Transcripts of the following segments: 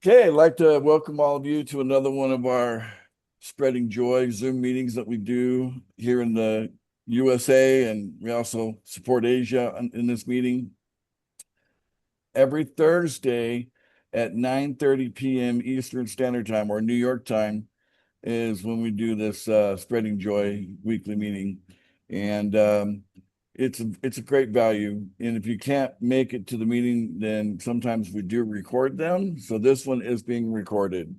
Okay, I'd like to welcome all of you to another one of our Spreading Joy Zoom meetings that we do here in the USA, and we also support Asia in this meeting every Thursday at 9:30 p.m. Eastern Standard Time or New York time is when we do this Spreading Joy weekly meeting. And it's a great value. And if you can't make it to the meeting, then sometimes we do record them. So this one is being recorded.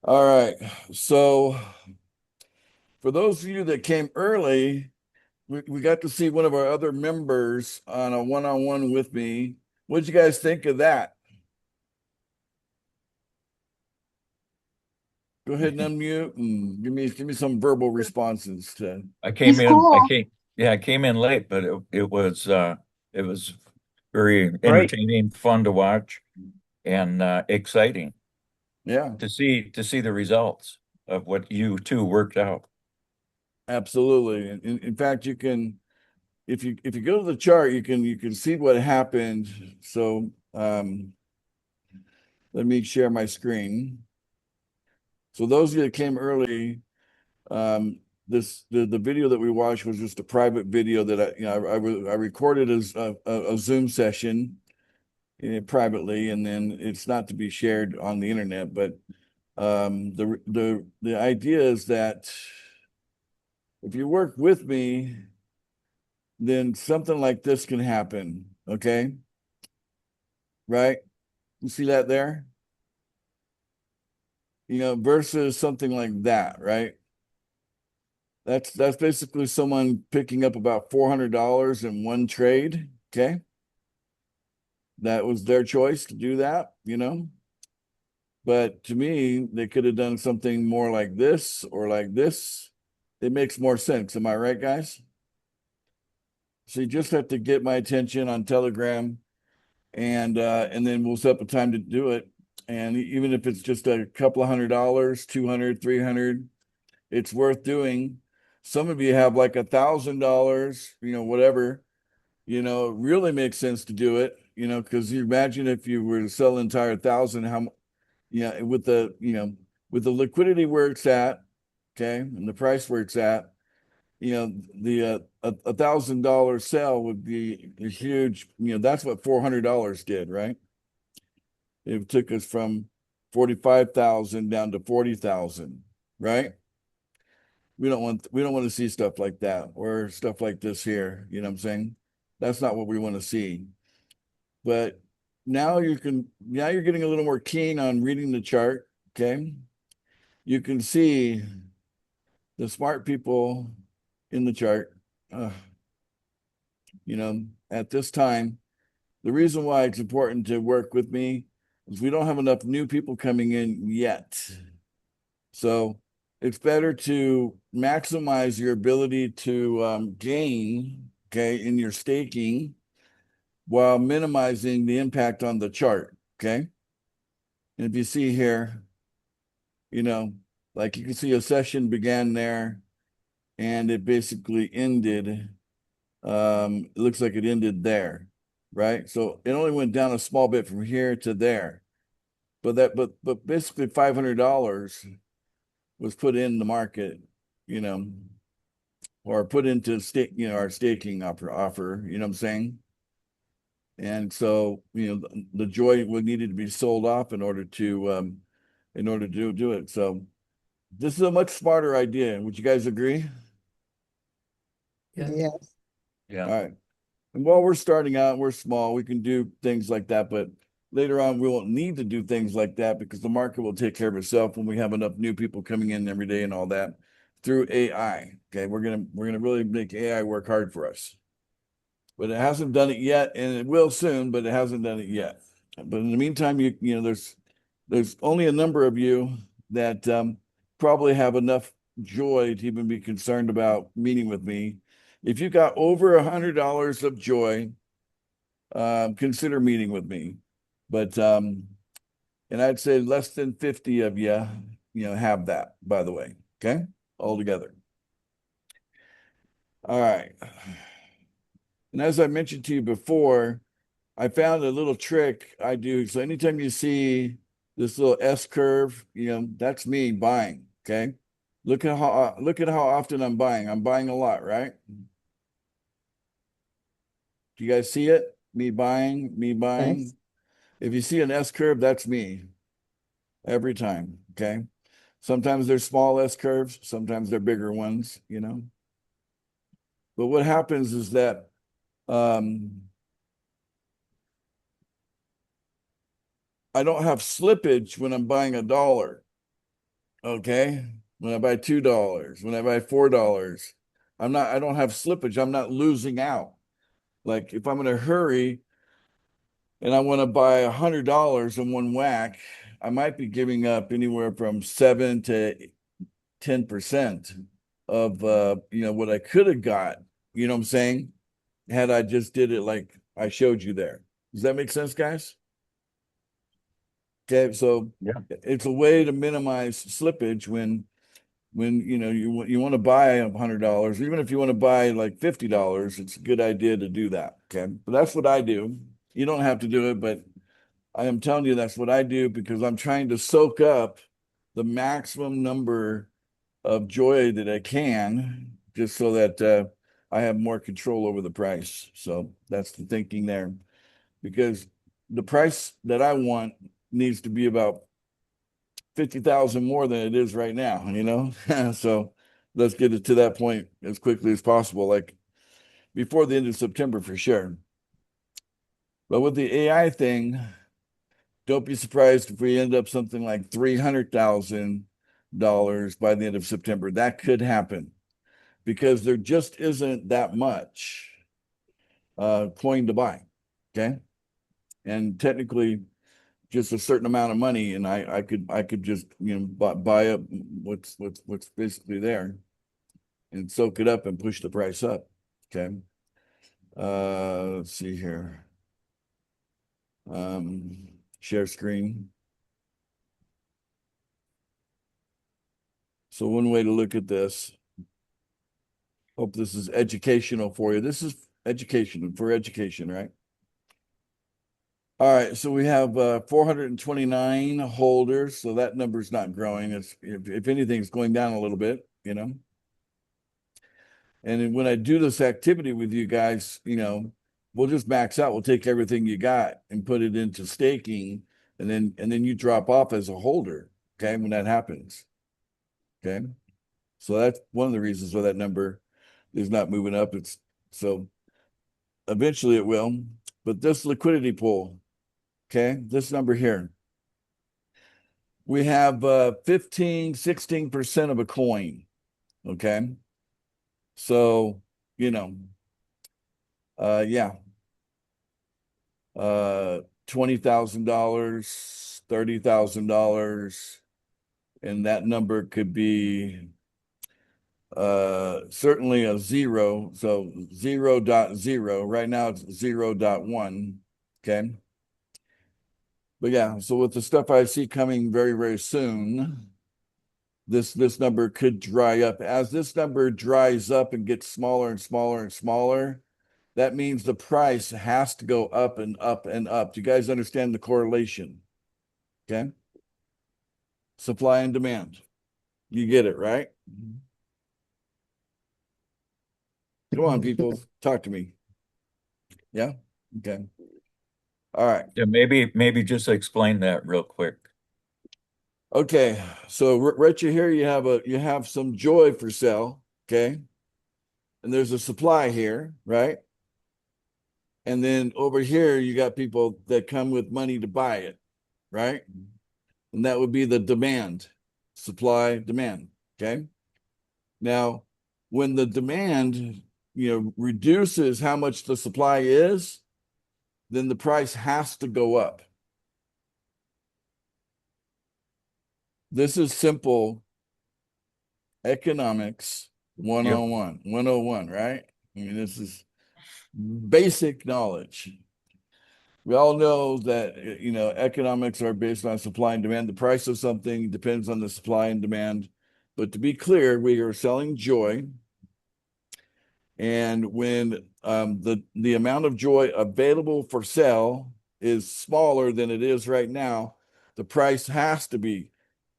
All right. So for those of you that came early, we got to see one of our other members on a one-on-one with me. What'd you guys think of that? Go ahead and unmute and give me some verbal responses to. I He's came in, I cool. came, yeah, I came in late, but it was very Great. entertaining, fun to watch, and exciting Yeah, to see the results of what you two worked out. absolutely. In fact, you can if you go to the chart, you can see what happened. So let me share my screen. So those of you that came early, the video that we watched was just a private video that I recorded as a Zoom session privately, and then it's not to be shared on the internet. But the idea is that if you work with me, then something like this can happen. Okay, right? You see that there? Versus something like that, right? That's basically someone picking up about $400 in one trade. Okay. That was their choice to do that. But to me, they could have done something more like this or like this. It makes more sense. Am I right, guys? So you just have to get my attention on Telegram and then we'll set up a time to do it. And even if it's just a couple of $100, 200, 300, it's worth doing. Some of you have like $1,000, whatever, it really makes sense to do it, because you imagine if you were to sell the entire thousand, with the liquidity where it's at, okay, and the price where it's at, the $1,000 sale would be a huge, that's what $400 did, right? It took us from 45,000 down to 40,000, right? We don't want to see stuff like that or stuff like this here. You know what I'm saying? That's not what we want to see. But now you're getting a little more keen on reading the chart. Okay. You can see the smart people in the chart. Uh, at this time, the reason why it's important to work with me is we don't have enough new people coming in yet. So it's better to maximize your ability to gain, okay, in your staking while minimizing the impact on the chart, okay? And if you see here, you know, like you can see a session began there and it basically ended. It looks like it ended there, right? So it only went down a small bit from here to there. But basically $500 was put in the market, you know, or put into stake, our staking offer, you know what I'm saying? And so, the joy would needed to be sold off in order to do it. So this is a much smarter idea. Would you guys agree? Yeah. Yes. Yeah. All right. And while we're starting out, we're small, we can do things like that, but later on we won't need to do things like that because the market will take care of itself when we have enough new people coming in every day and all that through AI. Okay, we're gonna really make AI work hard for us. But it hasn't done it yet, and it will soon, but it hasn't done it yet. But in the meantime, there's only a number of you that probably have enough joy to even be concerned about meeting with me. If you got over $100 of joy, consider meeting with me. But and I'd say less than 50 of you, have that, by the way. Okay, all together. All right. And as I mentioned to you before, I found a little trick I do. So anytime you see this little S curve, that's me buying. Okay. Look at how often I'm buying. I'm buying a lot, right? Do you guys see it? Me buying, me buying. Yes. If you see an S curve, that's me every time. Okay. Sometimes they're small S curves, sometimes they're bigger ones. But what happens is that I don't have slippage when I'm buying $1. Okay. When I buy $2, when I buy $4, I don't have slippage. I'm not losing out. Like if I'm in a hurry and I want to buy $100 in one whack, I might be giving up anywhere from 7 to 10% of what I could have got. You know what I'm saying? Had I just did it like I showed you there. Does that make sense, guys? Okay, so Yeah. it's a way to minimize slippage when you want to buy $100, even if you want to buy like $50, it's a good idea to do that. Okay, but that's what I do. You don't have to do it, but I am telling you that's what I do because I'm trying to soak up the maximum number of joy that I can, just so that I have more control over the price. So that's the thinking there, because the price that I want needs to be about 50,000 more than it is right now. So let's get it to that point as quickly as possible, like before the end of September for sure. But with the AI thing, don't be surprised if we end up something like $300,000 by the end of September. That could happen because there just isn't that much coin to buy. Okay. And technically, just a certain amount of money, and I could just buy up what's basically there and soak it up and push the price up. Okay. Let's see here. Share screen. So one way to look at this, hope this is educational for you. This is education for education, right? All right, so we have 429 holders, so that number's not growing. It's if anything, it's going down a little bit. And then when I do this activity with you guys, we'll just max out. We'll take everything you got and put it into staking, and then you drop off as a holder. Okay, when that happens. Okay, so that's one of the reasons why that number is not moving up. It's so eventually it will, but this liquidity pool, okay, this number here, we have 15, 16% of a coin. Okay, so yeah, $20,000, $30,000, and that number could be certainly a zero. So 0.0. Right now it's 0.1. Okay. But yeah, so with the stuff I see coming very, very soon, this number could dry up. As this number dries up and gets smaller and smaller and smaller, that means the price has to go up and up and up. Do you guys understand the correlation? Okay. Supply and demand. You get it, right? Come on, people, talk to me. Yeah. Okay. All right. Yeah, maybe just explain that real quick. Okay. So right here, you have some joy for sale. Okay. And there's a supply here, right? And then over here, you got people that come with money to buy it, right? And that would be the demand, supply, demand. Okay. Now, when the demand, reduces how much the supply is, then the price has to go up. This is simple economics Yep. 101, right? I mean, this is basic knowledge. We all know that, economics are based on supply and demand. The price of something depends on the supply and demand. But to be clear, we are selling joy. And when the amount of joy available for sale is smaller than it is right now, the price has to be,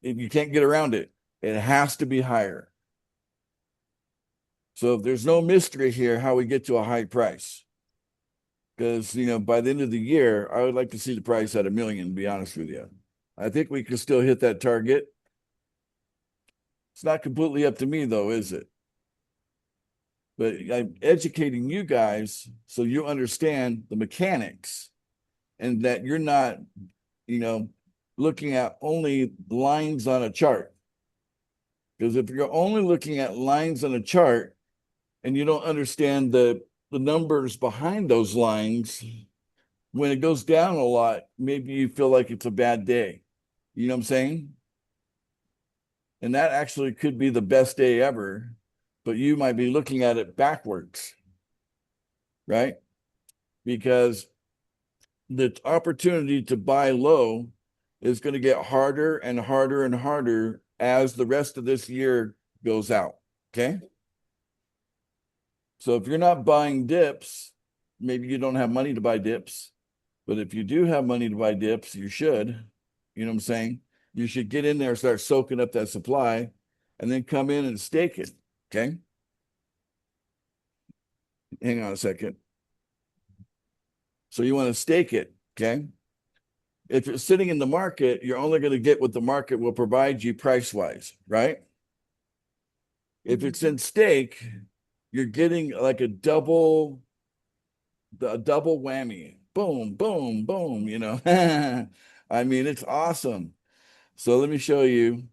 if you can't get around it, it has to be higher. So there's no mystery here how we get to a high price. Because, by the end of the year, I would like to see the price at $1 million, to be honest with you. I think we can still hit that target. It's not completely up to me, though, is it? But I'm educating you guys so you understand the mechanics and that you're not, looking at only lines on a chart. Because if you're only looking at lines on a chart and you don't understand the numbers behind those lines, when it goes down a lot, maybe you feel like it's a bad day. You know what I'm saying? And that actually could be the best day ever, but you might be looking at it backwards, right? Because the opportunity to buy low is going to get harder and harder and harder as the rest of this year goes out, okay? So if you're not buying dips, maybe you don't have money to buy dips, but if you do have money to buy dips, you should, you know what I'm saying? You should get in there and start soaking up that supply and then come in and stake it, okay? Hang on a second. So you want to stake it, okay? If it's sitting in the market, you're only going to get what the market will provide you price-wise, right? If it's in stake, you're getting like a double whammy. Boom, boom, boom, I mean, it's awesome. So let me show you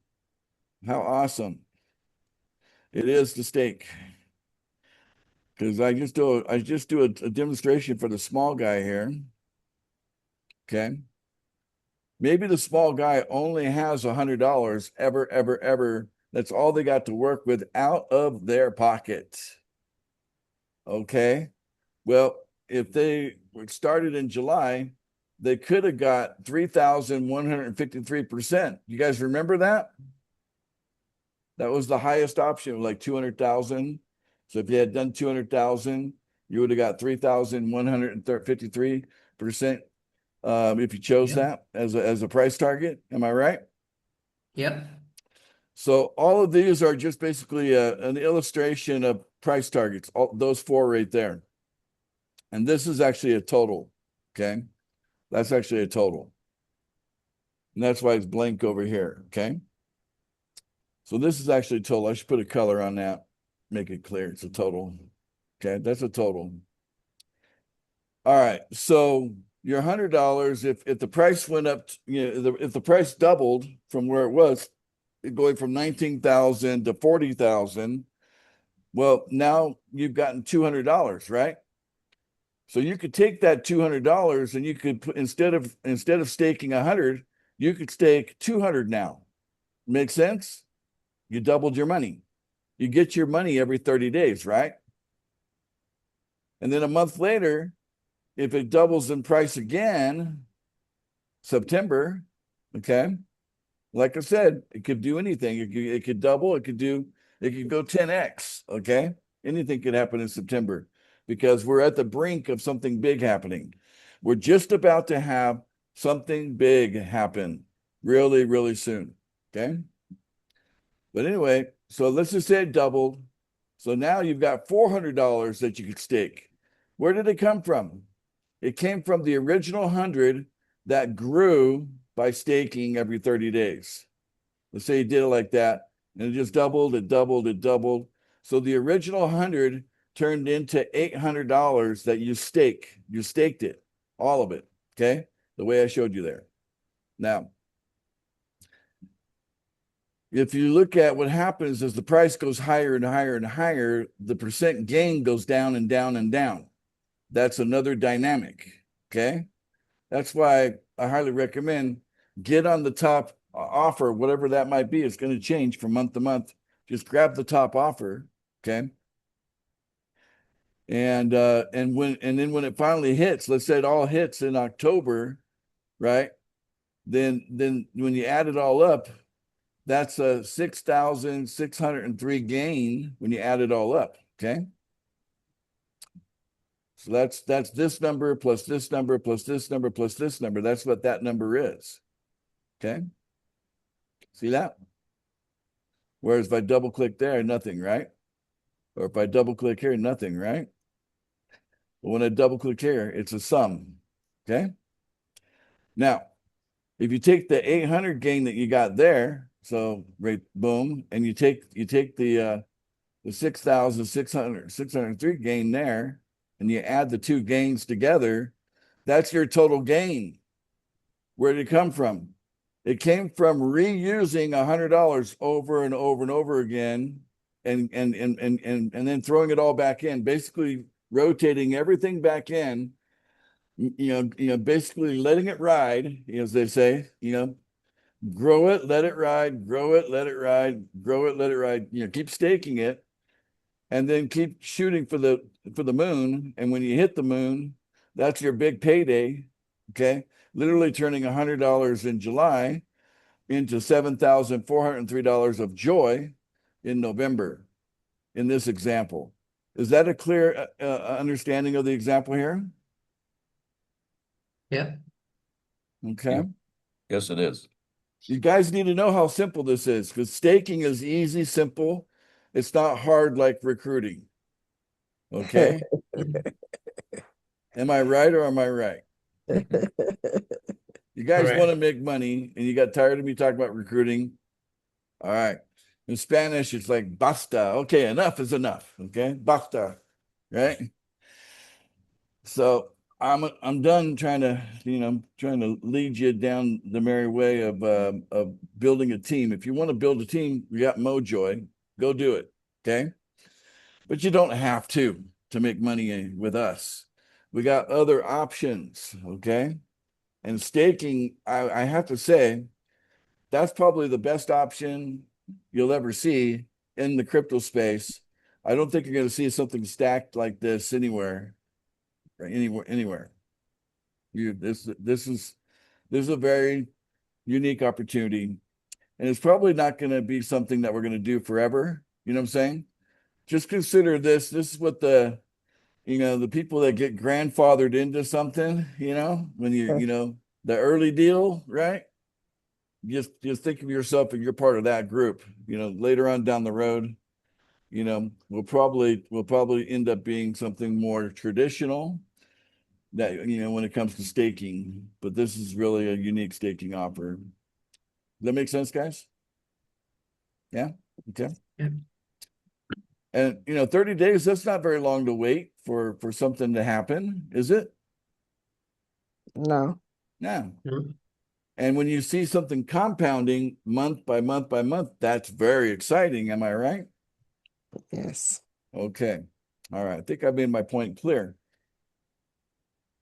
how awesome it is to stake. Because I just do a demonstration for the small guy here. Okay. Maybe the small guy only has $100 ever. That's all they got to work with out of their pocket. Okay. Well, if they started in July, they could have got 3,153%. You guys remember that? That was the highest option, like 200,000. So if you had done 200,000, you would have got 3,153%. If you chose that as a price target, am I right? Yep. So all of these are just basically an illustration of price targets, all those four right there. And this is actually a total, okay? That's actually a total. And that's why it's blank over here, okay? So this is actually a total. I should put a color on that, make it clear. It's a total, okay? That's a total. All right, so your $100, if the price went up, if the price doubled from where it was, going from 19,000 to 40,000, well, now you've gotten $200, right? So you could take that $200 and you could put, instead of staking 100, you could stake 200 now. Make sense? You doubled your money. You get your money every 30 days, right? And then a month later, if it doubles in price again, September, okay? Like I said, it could do anything. It could double, it could go 10x, okay? Anything could happen in September because we're at the brink of something big happening. We're just about to have something big happen really, really soon, okay? But anyway, so let's just say it doubled. So now you've got $400 that you could stake. Where did it come from? It came from the original 100 that grew by staking every 30 days. Let's say you did it like that, and it just doubled, it doubled. So the original 100 turned into $800 that you stake. You staked it, all of it, okay? The way I showed you there. Now, if you look at what happens as the price goes higher and higher and higher, the percent gain goes down and down and down. That's another dynamic, okay? That's why I highly recommend get on the top offer, whatever that might be. It's going to change from month to month. Just grab the top offer, okay? And then when it finally hits, let's say it all hits in October, right? Then when you add it all up, that's a 6,603 gain when you add it all up, okay? So that's this number plus this number plus this number plus this number. That's what that number is. Okay. See that? Whereas if I double click there, nothing, right? Or if I double click here, nothing, right? But when I double click here, it's a sum. Okay. Now, if you take the 800 gain that you got there, so right, boom, and you take the 6,603 gain there, and you add the two gains together, that's your total gain. Where did it come from? It came from reusing $100 over and over and over again, and then throwing it all back in, basically rotating everything back in. Basically letting it ride, as they say. Grow it, let it ride, grow it, let it ride, grow it, let it ride. Keep staking it, and then keep shooting for the moon. And when you hit the moon, that's your big payday. Okay, literally turning $100 in July into $7,403 of joy in November. In this example, is that a clear understanding of the example here? Yeah. Okay. Yes, it is. You guys need to know how simple this is, because staking is easy, simple. It's not hard like recruiting. Okay. Am I right or am I right? You guys Correct. want to make money and you got tired of me talking about recruiting. All right. In Spanish, it's like basta. Okay, enough is enough. Okay, basta. Right. So I'm done trying to lead you down the merry way of building a team. If you want to build a team, we got Mojoy. Go do it. Okay. But you don't have to make money with us. We got other options. Okay. And staking, I have to say, that's probably the best option you'll ever see in the crypto space. I don't think you're going to see something stacked like this anywhere, right? Anywhere. This is a very unique opportunity, and it's probably not going to be something that we're going to do forever. You know what I'm saying? Just consider this. This is what the people that get grandfathered into something. When the early deal, right? Just think of yourself and you're part of that group. Later on down the road, we'll probably end up being something more traditional that when it comes to staking, but this is really a unique staking offer. Does that make sense, guys? Yeah. Okay. Yeah. And 30 days, that's not very long to wait for something to happen, is it? No. No. Mm. And when you see something compounding month by month by month, that's very exciting. Am I right? Yes. Okay. All right. I think I made my point clear.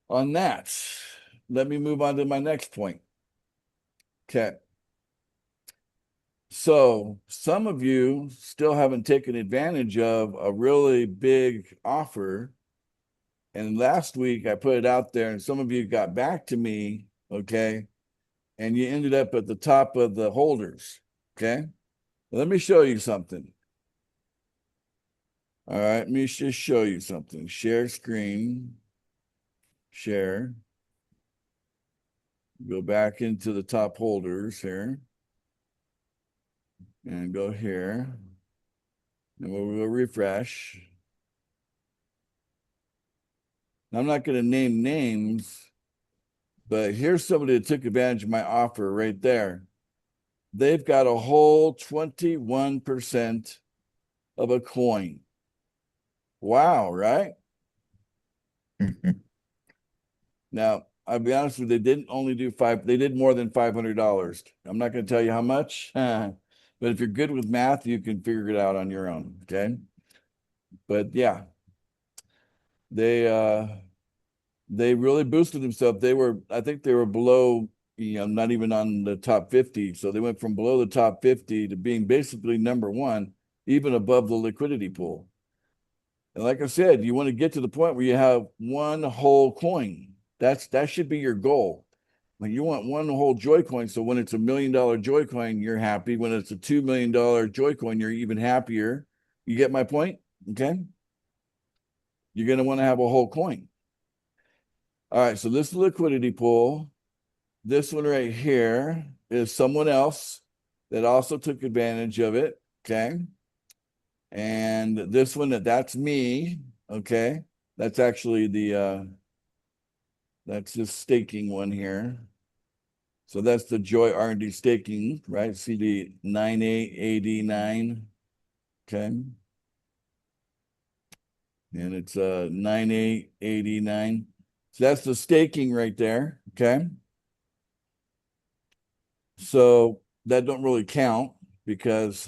On that, let me move on to my next point. Okay. So some of you still haven't taken advantage of a really big offer. And last week I put it out there and some of you got back to me, okay? And you ended up at the top of the holders, okay? Let me show you something. All right, let me just show you something. Share screen, share. Go back into the top holders here. And go here. And we'll refresh. I'm not going to name names, but here's somebody that took advantage of my offer right there. They've got a whole 21% of a coin. Wow, right? Now, I'll be honest with you, they didn't only do they did more than $500. I'm not going to tell you how much, but if you're good with math, you can figure it out on your own, okay? But yeah, they really boosted themselves. I think they were below, not even on the top 50. So they went from below the top 50 to being basically number one, even above the liquidity pool. And like I said, you want to get to the point where you have one whole coin. That should be your goal. Like you want one whole Joy coin. So when it's $1 million Joy coin, you're happy. When it's a $2 million Joy coin, you're even happier. You get my point? Okay. You're going to want to have a whole coin. All right. So this liquidity pool, this one right here is someone else that also took advantage of it. Okay. And this one, that's me. Okay. That's actually that's this staking one here. So that's the Joy R&D staking, right? CD 9889. Okay. And it's 9889. So that's the staking right there. Okay. So that don't really count because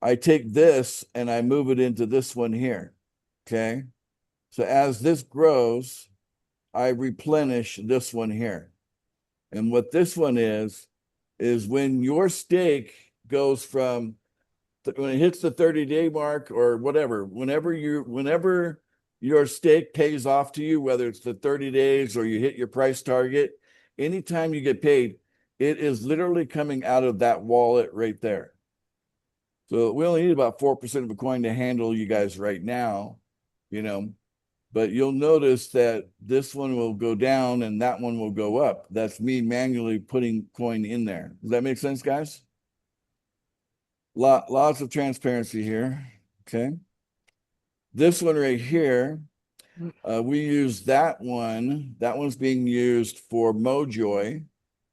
I take this and I move it into this one here. Okay. So as this grows, I replenish this one here. And what this one is when your stake goes from when it hits the 30-day mark or whatever, whenever your stake pays off to you, whether it's the 30 days or you hit your price target, anytime you get paid, it is literally coming out of that wallet right there. So we only need about 4% of a coin to handle you guys right now, but you'll notice that this one will go down and that one will go up. That's me manually putting coin in there. Does that make sense, guys? Lots of transparency here. Okay. This one right here, we use that one. That one's being used for Mojoy.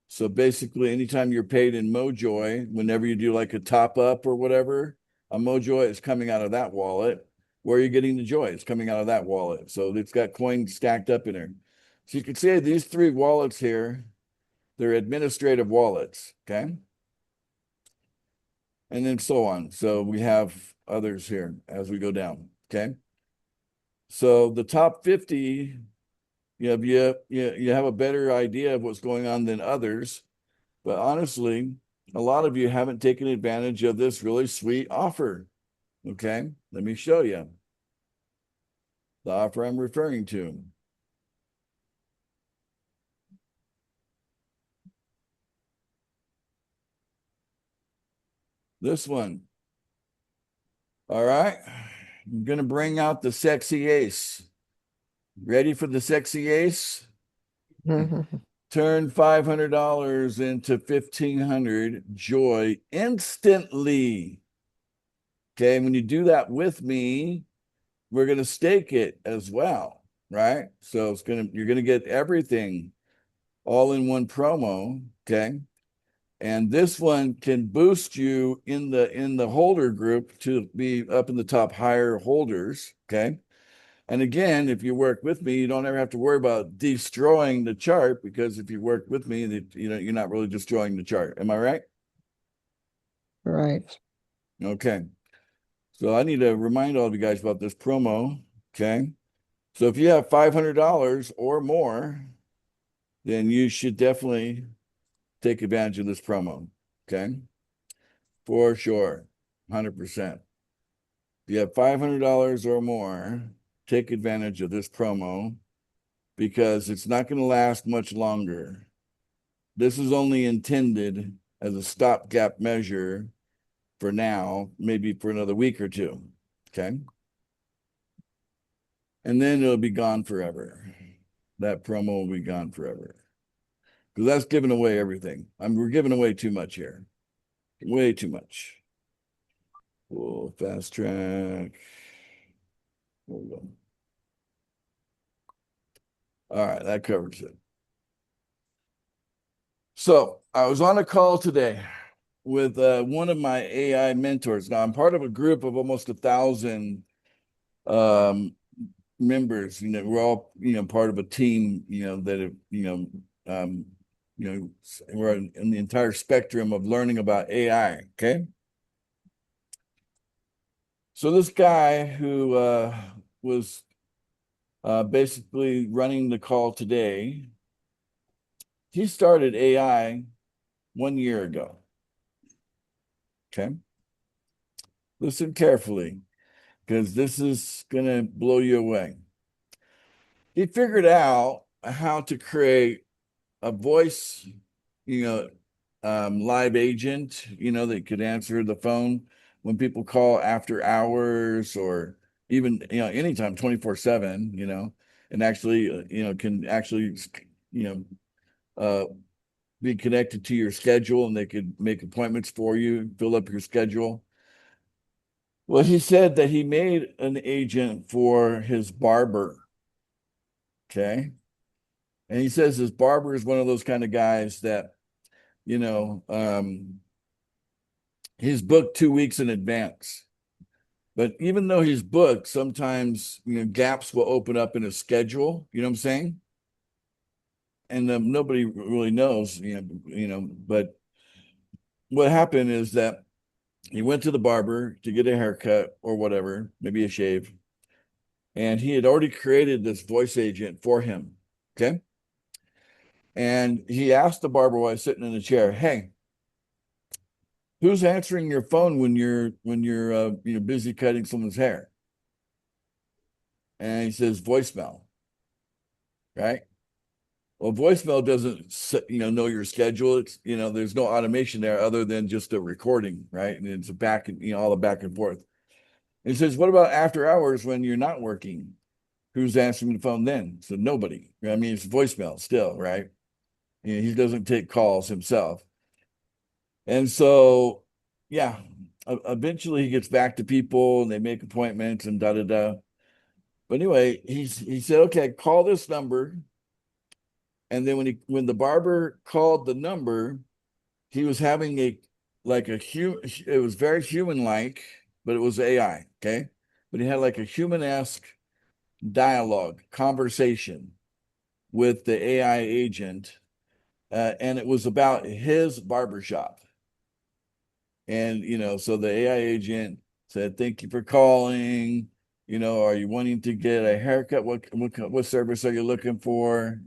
So basically, anytime you're paid in Mojoy, whenever you do like a top up or whatever, a Mojoy is coming out of that wallet. Where are you getting the joy? It's coming out of that wallet. So it's got coins stacked up in there. So you can see these three wallets here, they're administrative wallets. Okay. And then so on. So we have others here as we go down. Okay. So the top 50, you have a better idea of what's going on than others. But honestly, a lot of you haven't taken advantage of this really sweet offer. Okay. Let me show you the offer I'm referring to. This one. All right. I'm going to bring out the sexy ace. Ready for the sexy ace? Turn $500 into $1,500 joy instantly. Okay. When you do that with me, we're going to stake it as well. Right. So you're going to get everything all in one promo. Okay. And this one can boost you in the holder group to be up in the top higher holders. Okay. And again, if you work with me, you don't ever have to worry about destroying the chart, because if you work with me, you're not really destroying the chart. Am I right? Right. Okay. So I need to remind all of you guys about this promo. Okay. So if you have $500 or more, then you should definitely take advantage of this promo. Okay. For sure. 100%. If you have $500 or more, take advantage of this promo, because it's not going to last much longer. This is only intended as a stopgap measure for now, maybe for another week or two. Okay. And then it'll be gone forever. That promo will be gone forever. Because that's giving away everything. We're giving away too much here. Way too much. Cool. Fast track. Hold on. All right, that covers it. So I was on a call today with one of my AI mentors. Now I'm part of a group of almost 1,000 members. We're all part of a team. That have we're in the entire spectrum of learning about AI. Okay. So this guy who was basically running the call today, he started AI 1 year ago. Okay. Listen carefully, because this is going to blow you away. He figured out how to create a voice, live agent, that could answer the phone when people call after hours, or even, anytime, 24/7, and actually, can actually, be connected to your schedule and they could make appointments for you, fill up your schedule. Well, he said that he made an agent for his barber. Okay. And he says his barber is one of those kind of guys that, you know, he's booked 2 weeks in advance. But even though he's booked, sometimes, gaps will open up in his schedule. You know what I'm saying? And nobody really knows, but what happened is that he went to the barber to get a haircut or whatever, maybe a shave. And he had already created this voice agent for him. Okay. And he asked the barber while he's sitting in the chair, "Hey, who's answering your phone when you're busy cutting someone's hair?" And he says, "Voicemail." Right? Well, voicemail doesn't know your schedule. It's there's no automation there other than just a recording, right? And it's a back and all the back and forth. And he says, "What about after hours when you're not working? Who's answering the phone then?" So nobody. I mean, it's voicemail still, right? He doesn't take calls himself. And so, yeah, eventually he gets back to people and they make appointments and da da da. But anyway, he said, "Okay, call this number." And then when the barber called the number, he was having it was very human like, but it was AI, okay? But he had like a human-esque dialogue, conversation with the AI agent, and it was about his barbershop. And so the AI agent said, "Thank you for calling. Are you wanting to get a haircut? What service are you looking for?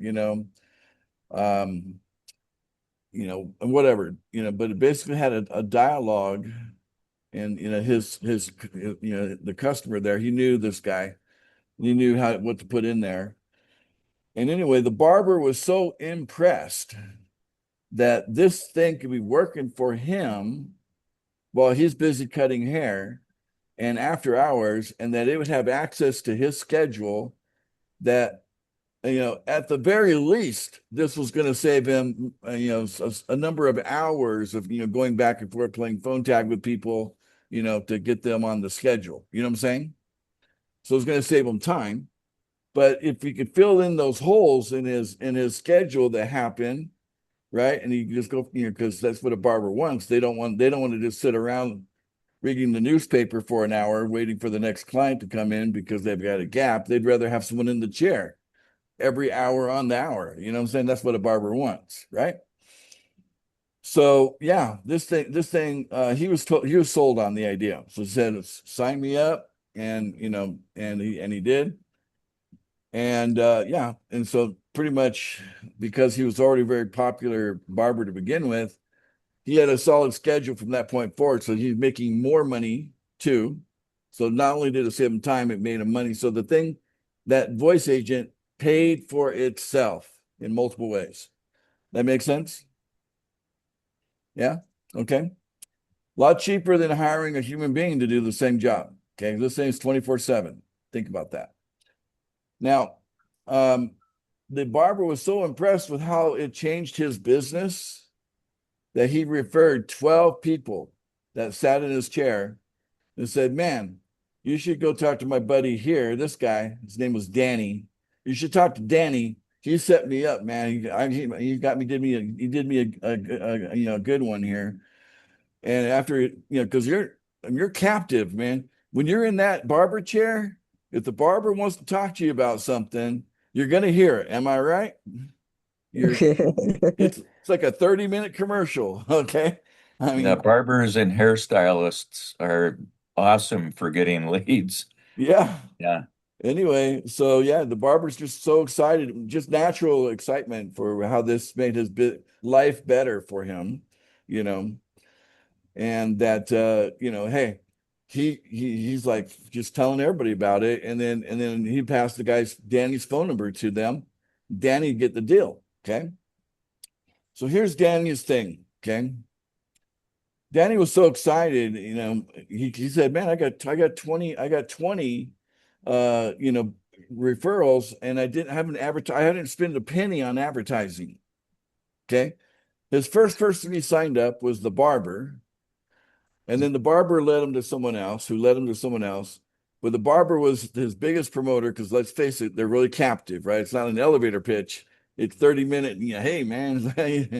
Um, and whatever, but it basically had a dialogue, and his the customer there, he knew this guy, he knew what to put in there. And anyway, the barber was so impressed that this thing could be working for him while he's busy cutting hair and after hours, and that it would have access to his schedule, that at the very least, this was going to save him, a number of hours of, going back and forth playing phone tag with people, to get them on the schedule. You know what I'm saying? So it's going to save him time. But if he could fill in those holes in his schedule that happen, right? And he just go, because that's what a barber wants. They don't want to just sit around reading the newspaper for an hour, waiting for the next client to come in because they've got a gap. They'd rather have someone in the chair every hour on the hour. You know what I'm saying? That's what a barber wants, right? So yeah, this thing, he was sold on the idea. So he said, "Sign me up," and he did. And yeah, and so pretty much because he was already a very popular barber to begin with, he had a solid schedule from that point forward. So he's making more money too. So not only did it save him time, it made him money. So that voice agent paid for itself in multiple ways. That makes sense? Yeah. Okay. A lot cheaper than hiring a human being to do the same job. Okay. This thing's 24/7. Think about that. Now, the barber was so impressed with how it changed his business that he referred 12 people that sat in his chair and said, "Man, you should go talk to my buddy here. This guy, his name was Danny. You should talk to Danny. He set me up, man. He did me a good one here." And after, because you're captive, man. When you're in that barber chair, if the barber wants to talk to you about something, you're gonna hear it. Am I right? It's like a 30-minute commercial. Okay. I Yeah, mean, barbers and hairstylists are awesome for getting leads. yeah. Yeah. Anyway, so yeah, the barber's just so excited, just natural excitement for how this made his life better for him, you know, and that hey, he's like just telling everybody about it, and then he passed the guy's Danny's phone number to them. Danny get the deal. Okay. So here's Danny's thing. Okay. Danny was so excited, he said, "Man, I got 20 referrals, and I hadn't spent a penny on advertising." Okay. His first person he signed up was the barber. And then the barber led him to someone else who led him to someone else. But the barber was his biggest promoter because let's face it, they're really captive, right? It's not an elevator pitch. It's 30-minute, hey man,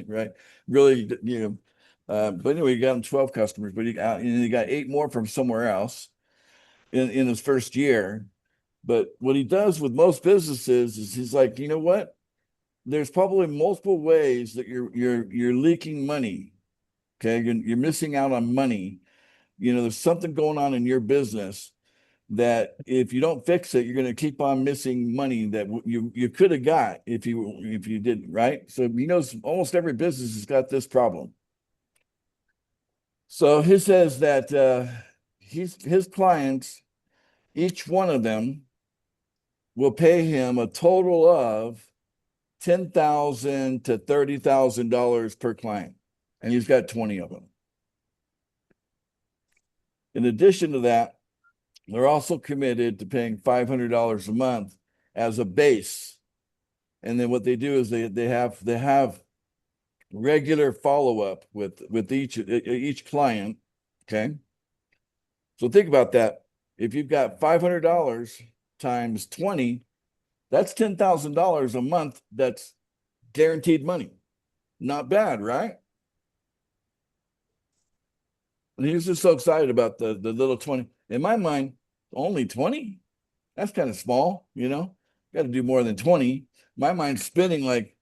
right? Really, but anyway, he got him 12 customers, but he got 8 more from somewhere else in his first year. But what he does with most businesses is he's like, you know what? There's probably multiple ways that you're leaking money. Okay, you're missing out on money. There's something going on in your business that if you don't fix it, you're going to keep on missing money that you could have got if you didn't, right? So almost every business has got this problem. So he says that his clients, each one of them, will pay him a total of $10,000 to $30,000 per client, and he's got 20 of them. In addition to that, they're also committed to paying $500 a month as a base. And then what they do is they have regular follow-up with each client. Okay. So think about that. If you've got $500 times 20, that's $10,000 a month. That's guaranteed money. Not bad, right? And he was just so excited about the little 20. In my mind, only 20? That's kind of small, Got to do more than 20. My mind's spinning like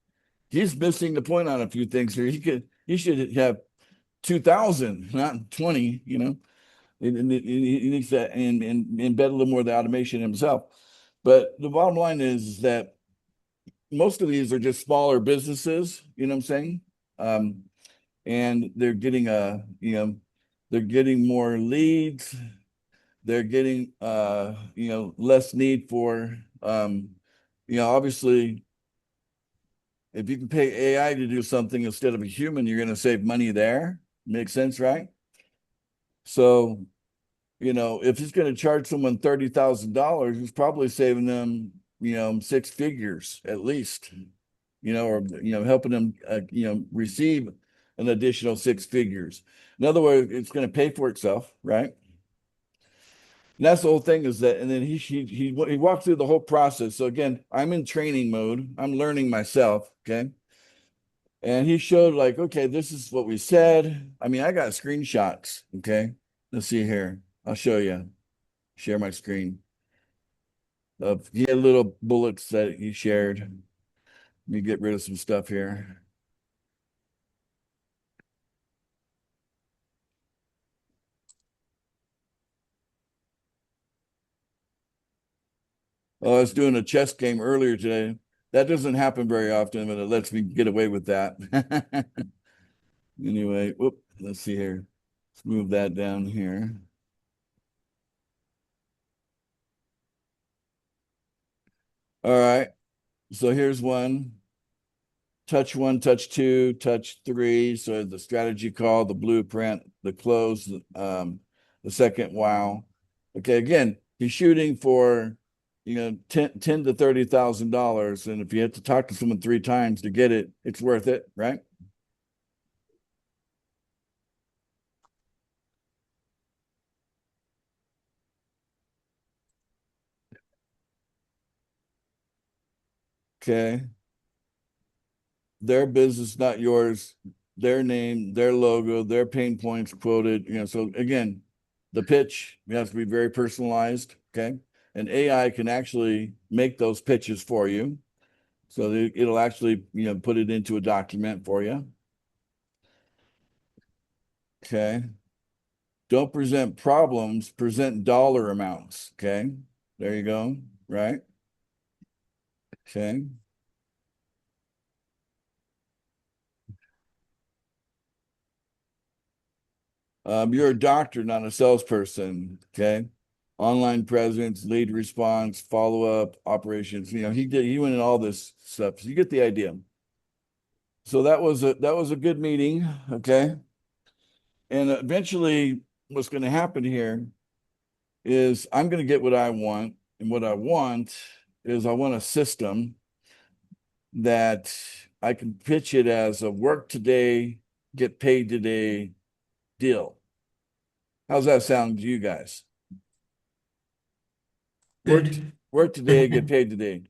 he's missing the point on a few things here. He should have 2,000, not 20, He needs to embed a little more of the automation himself. But the bottom line is that most of these are just smaller businesses, you know what I'm saying? And they're getting they're getting more leads. They're getting less need for obviously if you can pay AI to do something instead of a human, you're going to save money there. Makes sense, right? So, if he's going to charge someone $30,000, he's probably saving them, 6 figures at least, or helping them, receive an additional 6 figures. In other words, it's going to pay for itself, right? And that's the whole thing is that, and then he walked through the whole process. So again, I'm in training mode. I'm learning myself. Okay. And he showed like, okay, this is what we said. I mean, I got screenshots. Okay. Let's see here. I'll show you. Share my screen. He had little bullets that he shared. Let me get rid of some stuff here. Oh, I was doing a chess game earlier today. That doesn't happen very often, but it lets me get away with that. Anyway, whoop, let's see here. Let's move that down here. All right. So here's one. Touch 1, touch 2, touch 3. So the strategy call, the blueprint, the close, the second wow. Okay, again, he's shooting for 10 to $30,000. And if you have to talk to someone 3 times to get it, it's worth it, right? Okay. Their business, not yours, their name, their logo, their pain points quoted, so again, the pitch has to be very personalized. Okay. And AI can actually make those pitches for you. So it'll actually, put it into a document for you. Okay. Don't present problems, present dollar amounts. Okay. There you go. Right. Okay. You're a doctor, not a salesperson. Okay. Online presence, lead response, follow-up, operations. He went in all this stuff. So you get the idea. So that was a good meeting. Okay. And eventually what's going to happen here is I'm going to get what I want. And what I want is I want a system that I can pitch it as a work today, get paid today deal. How's that sound to you guys? Work, Good. work today, get paid today.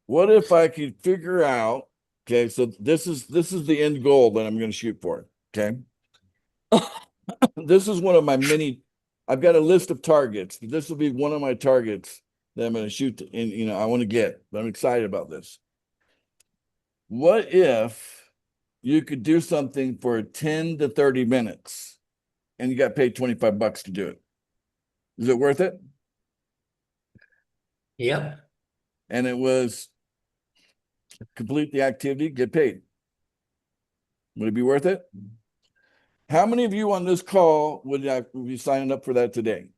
What if I could figure out, okay, so this is the end goal that I'm going to shoot for, okay? This is one of my many, I've got a list of targets. This will be one of my targets that I'm going to shoot in, I want to get, but I'm excited about this. What if you could do something for 10 to 30 minutes and you got paid $25 to do it? Is it worth it? Yep. And it was complete the activity, get paid. Would it be worth it? How many of you on this call would be signing up for that today?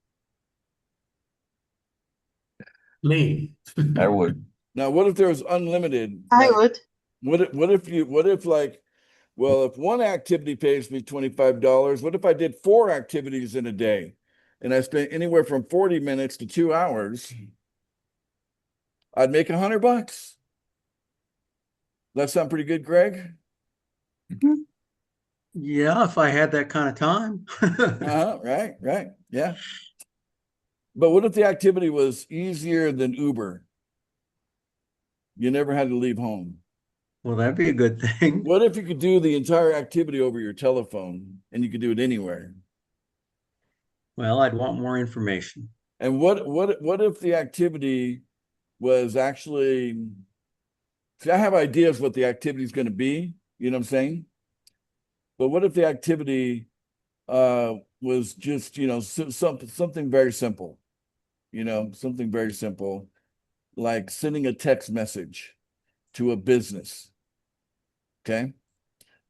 Me. I would. Now, what if there was unlimited? I like, would. What if like, well, if one activity pays me $25, what if I did 4 activities in a day and I spent anywhere from 40 minutes to 2 hours? I'd make $100. That sound pretty good, Greg? Yeah, if I had that kind of time. Right. Yeah. But what if the activity was easier than Uber? You never had to leave home. Well, that'd be a good thing. What if you could do the entire activity over your telephone and you could do it anywhere? Well, I'd want more information. And what if the activity was actually, see, I have ideas what the activity is going to be, you know what I'm saying? But what if the activity was just, something very simple, something very simple, like sending a text message to a business, okay?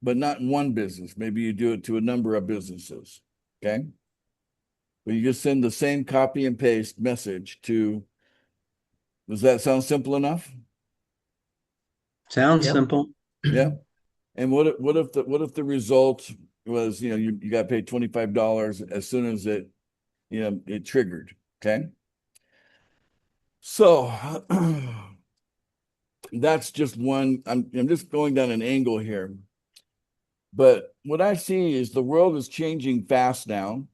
But not one business. Maybe you do it to a number of businesses, okay? But you just send the same copy and paste message to, does that sound simple enough? Sounds Yep. simple. Yeah. And what if the result was, you got paid $25 as soon as it triggered, okay? So that's just one. I'm just going down an angle here. But what I see is the world is changing fast now.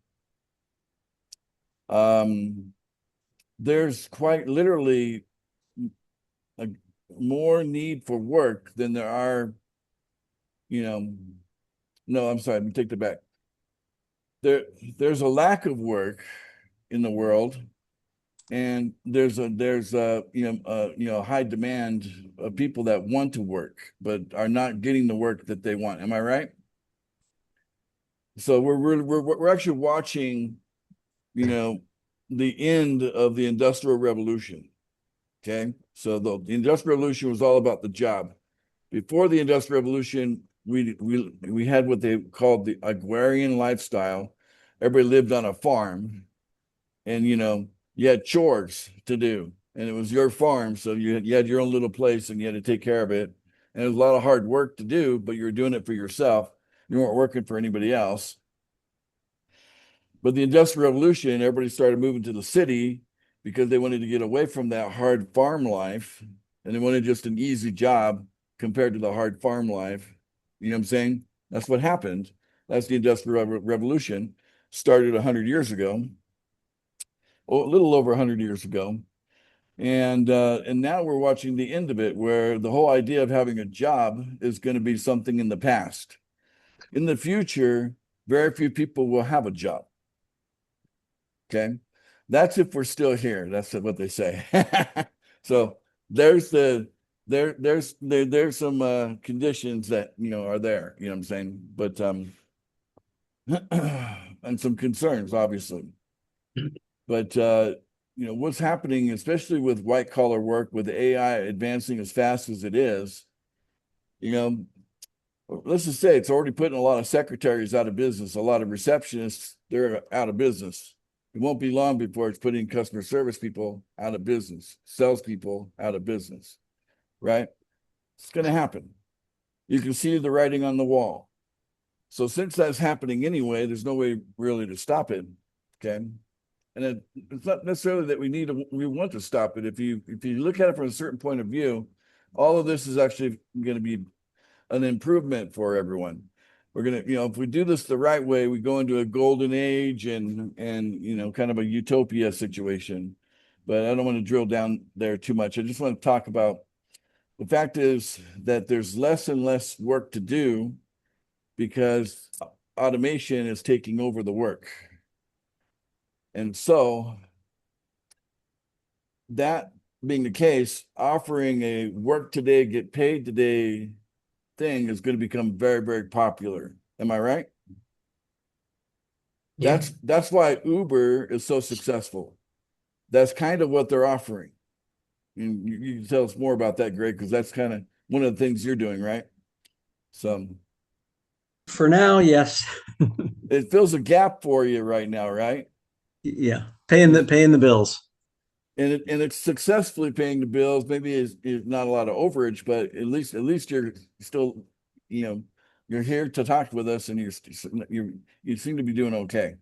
There's quite literally more need for work than there are, no, I'm sorry, let me take that back. There's a lack of work in the world, and there's high demand of people that want to work but are not getting the work that they want. Am I right? So we're actually watching, the end of the Industrial Revolution. Okay, so the Industrial Revolution was all about the job. Before the Industrial Revolution, we had what they called the agrarian lifestyle. Everybody lived on a farm, and you had chores to do, and it was your farm, so you had your own little place, and you had to take care of it. And it was a lot of hard work to do, but you were doing it for yourself. You weren't working for anybody else. But the Industrial Revolution, everybody started moving to the city because they wanted to get away from that hard farm life, and they wanted just an easy job compared to the hard farm life. You know what I'm saying? That's what happened. That's the Industrial Revolution. Started 100 years ago, a little over 100 years ago. And now we're watching the end of it, where the whole idea of having a job is going to be something in the past. In the future, very few people will have a job. Okay, that's if we're still here. That's what they say. So there's some conditions that are there. You know what I'm saying? But and some concerns, obviously. But what's happening, especially with white collar work, with AI advancing as fast as it is, let's just say it's already putting a lot of secretaries out of business, a lot of receptionists, they're out of business. It won't be long before it's putting customer service people out of business, salespeople out of business, right? It's going to happen. You can see the writing on the wall. So since that's happening anyway, there's no way really to stop it, okay? And it's not necessarily that we want to stop it. If you look at it from a certain point of view, all of this is actually going to be an improvement for everyone. We're gonna, if we do this the right way, we go into a golden age and kind of a utopia situation. But I don't want to drill down there too much. I just want to talk about the fact is that there's less and less work to do because automation is taking over the work. And so that being the case, offering a work today, get paid today thing is going to become very, very popular. Am I right? Yeah. That's why Uber is so successful. That's kind of what they're offering. And you can tell us more about that, Greg, because that's kind of one of the things you're doing, right? So For now, yes. it fills a gap for you right now, right? Yeah. Paying the bills. And it's successfully paying the bills. Maybe is not a lot of overage, but at least you're still, you're here to talk with us, and you seem to be doing okay,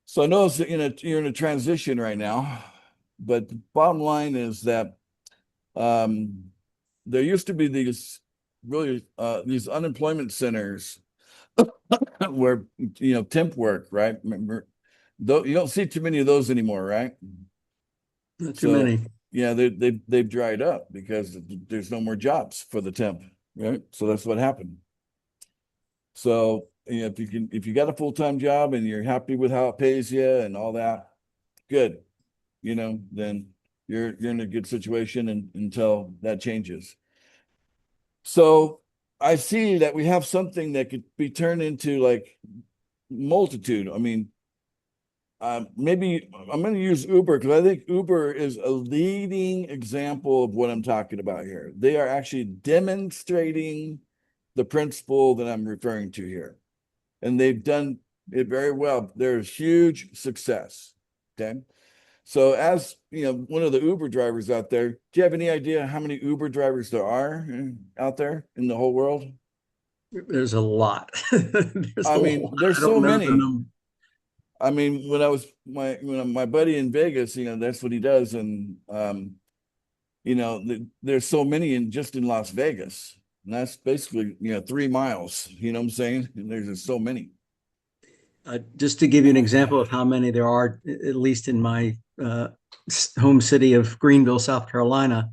So I know you're in a transition right now, but the bottom line is that there used to be these these unemployment centers where temp work, right? Remember, though you don't see too many of those anymore, right? Not too So, many. yeah, they've dried up because there's no more jobs for the temp, right? So that's what happened. So, if you got a full-time job and you're happy with how it pays you and all that, good. Then you're in a good situation until that changes. So I see that we have something that could be turned into like multitude. I mean, maybe I'm going to use Uber because I think Uber is a leading example of what I'm talking about here. They are actually demonstrating the principle that I'm referring to here, and they've done it very well. There's huge success. Okay. So as one of the Uber drivers out there, do you have any idea how many Uber drivers there are out there in the whole world? There's a lot. There's I a mean, lot. there's I so don't know the many. number. I mean, when I was my buddy in Vegas, that's what he does, and there's so many just in Las Vegas, and that's basically 3 miles. You know what I'm saying? And there's just so many. Just to give you an example of how many there are, at least in my home city of Greenville, South Carolina,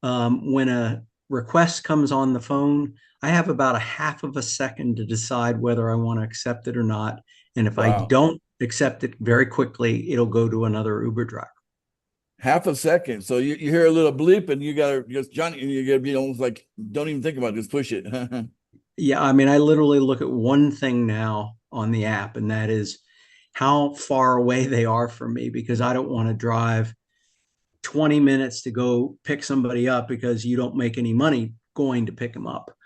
when a request comes on the phone, I have about a half of a second to decide whether I want to accept it or not. And if I Wow. don't accept it very quickly, it'll go to another Uber driver. Half a second. So you hear a little bleep and you gotta just Johnny, and you gotta be almost like, don't even think about it, just push it. Yeah, I mean, I literally look at one thing now on the app, and that is how far away they are from me because I don't want to drive 20 minutes to go pick somebody up because you don't make any money going to pick them up.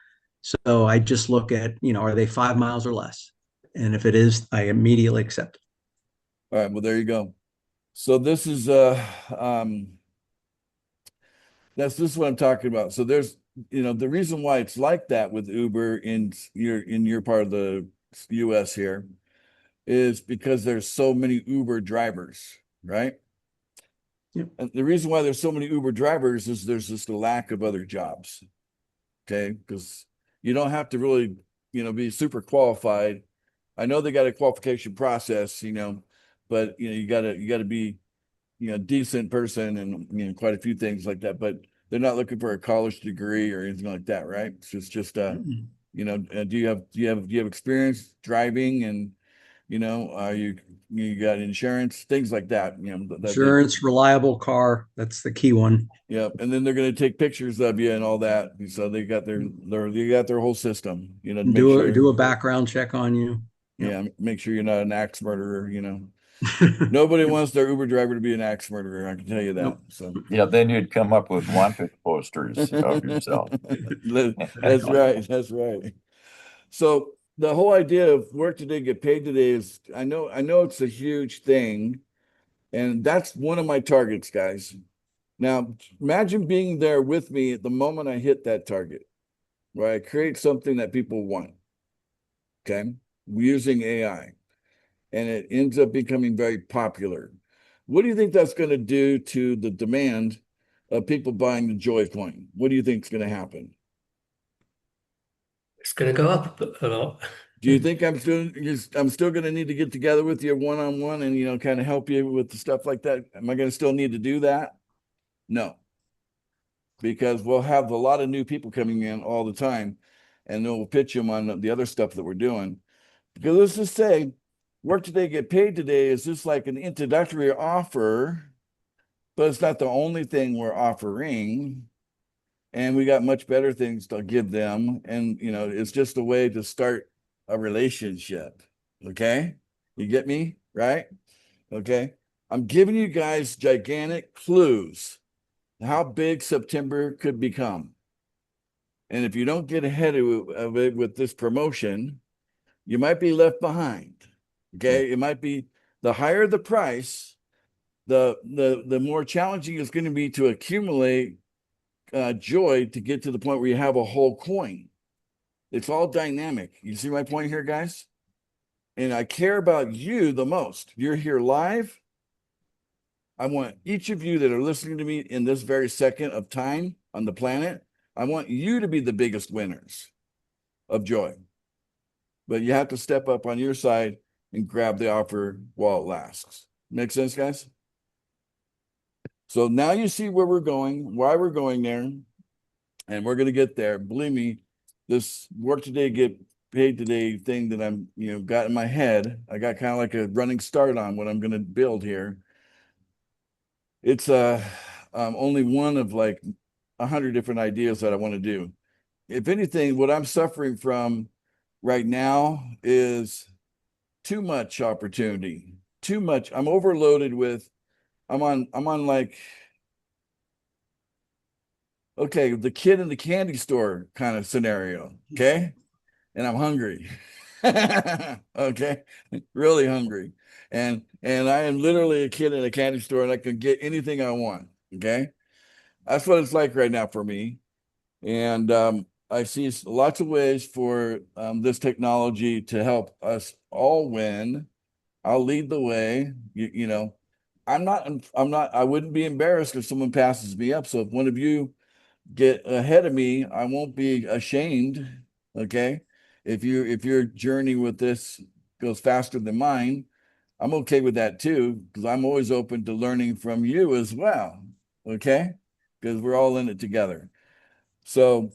So I just look at, are they 5 miles or less? And if it is, I immediately accept it. All right, well, there you go. So this is this is what I'm talking about. So there's the reason why it's like that with Uber in your part of the US here is because there's so many Uber drivers, right? Yep. And the reason why there's so many Uber drivers is there's just a lack of other jobs. Okay, because you don't have to really, be super qualified. I know they got a qualification process, but you gotta be, decent person and quite a few things like that. But they're not looking for a college degree or anything like that, right? It's just Mhm. do you have experience driving and you got insurance, things like that, Insurance, reliable car. That's the key one. yeah, and then they're going to take pictures of you and all that. So they got their whole system, to make sure. Do a background check on you. Yeah, make sure you're not an axe murderer. Nobody wants their Uber driver to be an axe murderer. I can tell you that. Nope. So Yeah, then you'd come up with wanted posters of yourself. that's right. That's right. So the whole idea of work today, get paid today is I know it's a huge thing, and that's one of my targets, guys. Now, imagine being there with me at the moment I hit that target, where I create something that people want. Okay. Using AI, and it ends up becoming very popular. What do you think that's going to do to the demand of people buying the Joy coin? What do you think is going to happen? It's gonna go up a lot. Do you think I'm still going to need to get together with you one-on-one and, kind of help you with the stuff like that? Am I going to still need to do that? No, because we'll have a lot of new people coming in all the time, and then we'll pitch them on the other stuff that we're doing. Because let's just say, work today, get paid today is just like an introductory offer, but it's not the only thing we're offering. And we got much better things to give them. And, it's just a way to start a relationship. Okay. You get me? Right? Okay. I'm giving you guys gigantic clues how big September could become. And if you don't get ahead of it with this promotion, you might be left behind. Okay. It might be the higher the price, the more challenging it's going to be to accumulate joy to get to the point where you have a whole coin. It's all dynamic. You see my point here, guys? And I care about you the most. You're here live. I want each of you that are listening to me in this very second of time on the planet, I want you to be the biggest winners of joy. But you have to step up on your side and grab the offer while it lasts. Make sense, guys? So now you see where we're going, why we're going there, and we're going to get there. Believe me, this work today, get paid today thing that I'm, got in my head, I got kind of like a running start on what I'm going to build here. It's only one of like 100 different ideas that I want to do. If anything, what I'm suffering from right now is too much opportunity, too much. I'm overloaded with, I'm on like, okay, the kid in the candy store kind of scenario. Okay. And I'm hungry. Okay. Really hungry. And I am literally a kid in a candy store and I can get anything I want. Okay. That's what it's like right now for me. And I see lots of ways for this technology to help us all win. I'll lead the way. I wouldn't be embarrassed if someone passes me up. So if one of you get ahead of me, I won't be ashamed. Okay. If your journey with this goes faster than mine, I'm okay with that too, because I'm always open to learning from you as well. Okay. Because we're all in it together. So,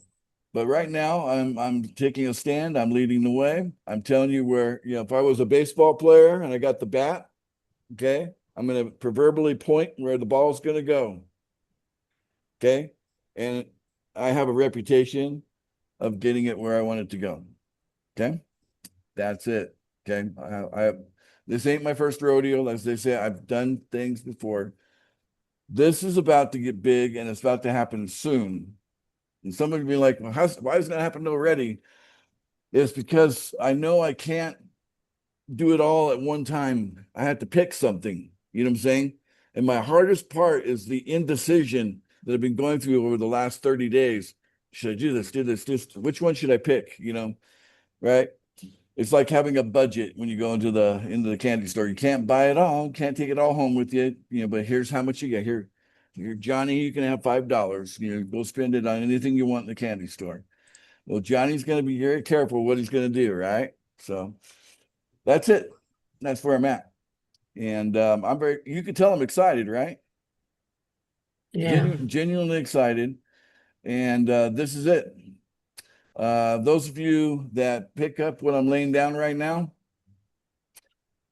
but right now I'm taking a stand. I'm leading the way. I'm telling you where, if I was a baseball player and I got the bat, okay, I'm going to proverbially point where the ball's going to go. Okay. And I have a reputation of getting it where I want it to go. Okay. That's it. Okay. This ain't my first rodeo. As they say, I've done things before. This is about to get big and it's about to happen soon. And somebody will be like, well, why isn't that happening already? It's because I know I can't do it all at one time. I have to pick something. You know what I'm saying? And my hardest part is the indecision that I've been going through over the last 30 days. Should I do this? Which one should I pick? Right? It's like having a budget when you go into the candy store. You can't buy it all, can't take it all home with you, but here's how much you get. Here, Johnny, you can have $5. Go spend it on anything you want in the candy store. Well, Johnny's going to be very careful what he's going to do, right? So that's it. That's where I'm at. And you can tell I'm excited, right? Yeah. Genuinely excited. And this is it. Those of you that pick up what I'm laying down right now,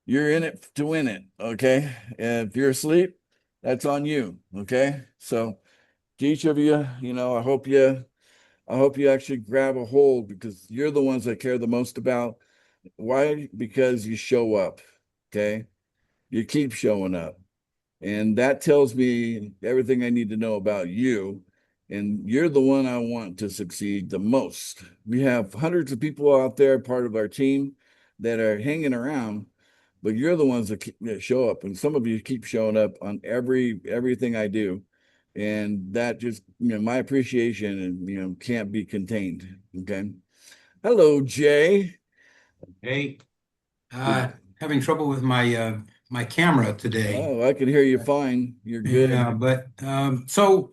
you're in it to win it. Okay. And if you're asleep, that's on you. Okay. So to each of you, I hope you actually grab a hold, because you're the ones that care the most about. Why? Because you show up. Okay. You keep showing up. And that tells me everything I need to know about you. And you're the one I want to succeed the most. We have hundreds of people out there, part of our team, that are hanging around, but you're the ones that show up. And some of you keep showing up on everything I do. And that just, my appreciation and, can't be contained. Okay. Hello, Jay. Hey, having trouble with my camera today. Oh, I can hear you fine. You're good. Yeah, but so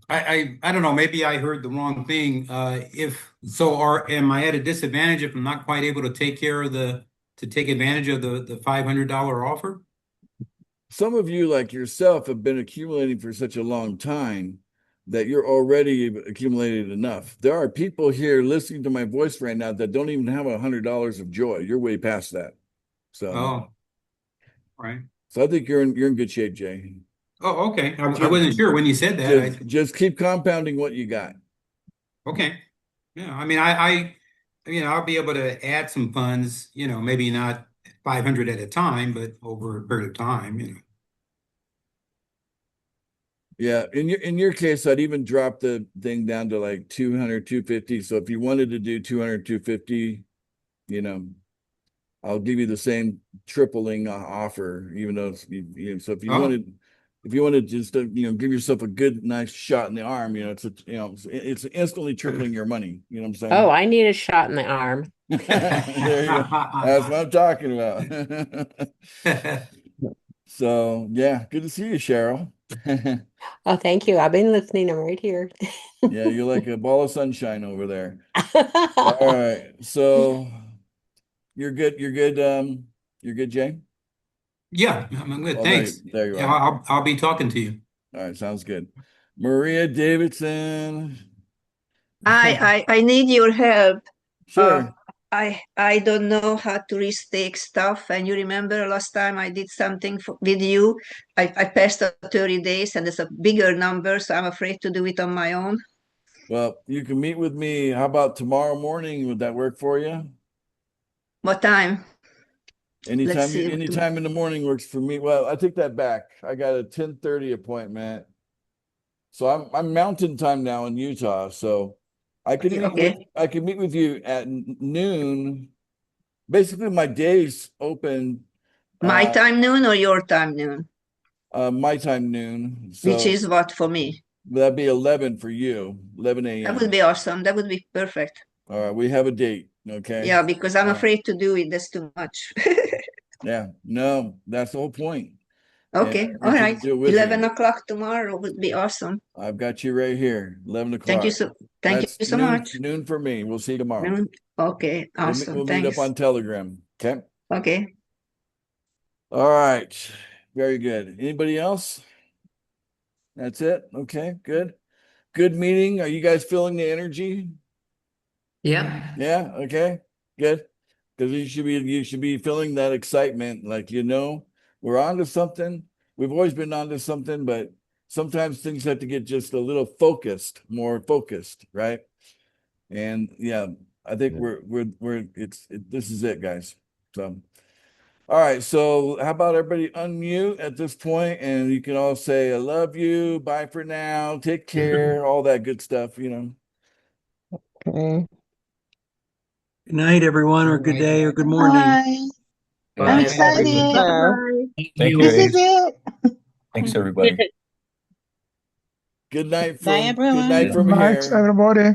I don't know, maybe I heard the wrong thing. Am I at a disadvantage if I'm not quite able to take advantage of the $500 offer? Some of you, like yourself, have been accumulating for such a long time that you're already accumulated enough. There are people here listening to my voice right now that don't even have $100 of joy. You're way past that. So, Oh, right. so I think you're in good shape, Jay. Oh, okay. I wasn't sure when you said that. Just keep compounding what you got. Okay. Yeah. I mean, I'll be able to add some funds, maybe not 500 at a time, but over a period of time. Yeah, in your case, I'd even drop the thing down to like 200, 250. So if you wanted to do 200, 250, I'll give you the same tripling offer, even though so if you wanted just to, give yourself a good, nice shot in the arm, it's instantly tripling your money. You know what I'm saying? Oh, I need a shot in the arm. There you go. That's what I'm talking about. So yeah, good to see you, Cheryl. Oh, thank you. I've been listening. I'm right here. Yeah, you're like a ball of sunshine over there. All right. So you're good. You're good. You're good, Jay? Yeah, I'm good. Oh, Thanks. there you Yeah, are. I'll be talking to you. All right, sounds good. Maria Davidson. I need your help. Sure. I don't know how to restake stuff. And you remember last time I did something with you, I passed the 30 days and it's a bigger number, so I'm afraid to do it on my own. Well, you can meet with me. How about tomorrow morning? Would that work for you? What time? Anytime, see. anytime in the morning works for me. Well, I take that back. I got a 10:30 appointment. So I'm mountain time now in Utah. So I could Okay. I could meet with you at noon. Basically, my day's open. My time noon or your time noon? My time noon. So Which is what for me? that'd be 11 for you, 11 a.m. That would be awesome. That would be perfect. All right, we have a date. Okay. Yeah, because I'm afraid to do it. That's too much. Yeah, no, that's the whole point. Okay. And All we can right. do it with 11 you. o'clock tomorrow would be awesome. I've got you right here, 11 o'clock. Thank you so That's so much. Noon for me. We'll see you tomorrow. Noon. Okay. Awesome. We'll meet Thanks. up on Telegram. Okay. Okay. All right. Very good. Anybody else? That's it. Okay, good. Good meeting. Are you guys feeling the energy? Yeah. Yeah, okay. Good. Because you should be feeling that excitement, like we're on to something. We've always been on to something, but sometimes things have to get just a little more focused, right? And yeah, I think this is it, guys. So all right, so how about everybody unmute at this point, and you can all say, I love you, bye for now, take care, all that good stuff, Okay. Good night, everyone, or good day, or good morning. Bye. Bye. I'm excited. Yeah. Thank you, This Ace. is it. Thanks, everybody. Good night Bye, from good night everyone. from Night, here. everybody.